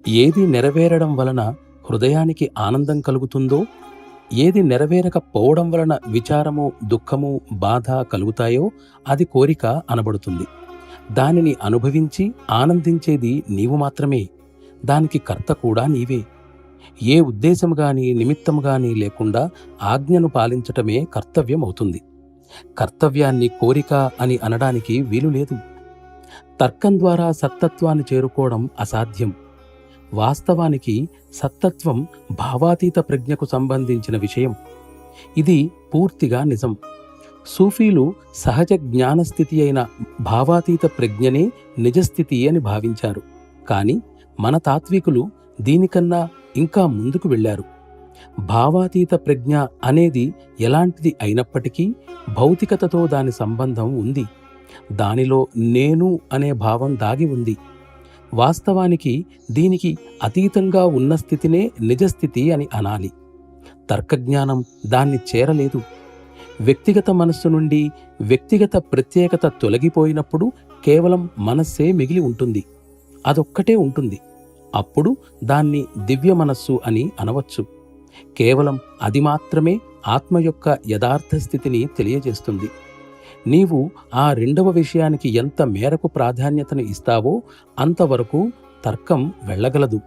ఏది నెరవేరడం వలన హృదయానికి ఆనందం కలుగుతుందో, ఏది నెరవేరకపోవడం వలన విచారము, దుఃఖము, బాధ కలుగుతాయో అది కోరిక అనబడుతుంది. దానిని అనుభవించి ఆనందించేది నీవు మాత్రమే. దానికి కర్త కూడా నీవే. ఏ ఉద్దేశము గాని నిమిత్తము గాని లేకుండా ఆజ్ఞను పాలించటమే కర్తవ్యమవుతుంది. కర్తవ్యాన్ని కోరిక అని అనడానికి వీలు లేదు. తర్కం ద్వారా సత్తత్వాన్ని చేరుకోవడం అసాధ్యం. వాస్తవానికి సత్తత్వం భావాతీత ప్రజ్ఞకు సంబంధించిన విషయం. ఇది పూర్తిగా నిజం. సూఫీలు సహజ జ్ఞానస్థితి అయిన భావాతీత ప్రజ్ఞనే నిజస్థితి అని భావించారు. కాని మన తాత్వికులు దీనికన్నా ఇంకా ముందుకు వెళ్ళారు. భావాతీత ప్రజ్ఞ అనేది ఎలాంటిది అయినప్పటికీ భౌతికతతో దాని సంబంధం ఉంది. దానిలో నేను అనే భావం దాగి ఉంది. వాస్తవానికి దీనికి అతీతంగా ఉన్న స్థితినే నిజస్థితి అని అనాలి. తర్కజ్ఞానం దాన్ని చేరలేదు. వ్యక్తిగత మనస్సు నుండి వ్యక్తిగత ప్రత్యేకత తొలగిపోయినప్పుడు కేవలం మనస్సే మిగిలి ఉంటుంది. అదొక్కటే ఉంటుంది. అప్పుడు దాన్ని దివ్య మనస్సు అని అనవచ్చు. కేవలం అది మాత్రమే ఆత్మ యొక్క యథార్థ స్థితిని తెలియజేస్తుంది. నీవు ఆ రెండవ విషయానికి ఎంత మేరకు ప్రాధాన్యతను ఇస్తావో అంతవరకు తర్కం వెళ్ళగలదు.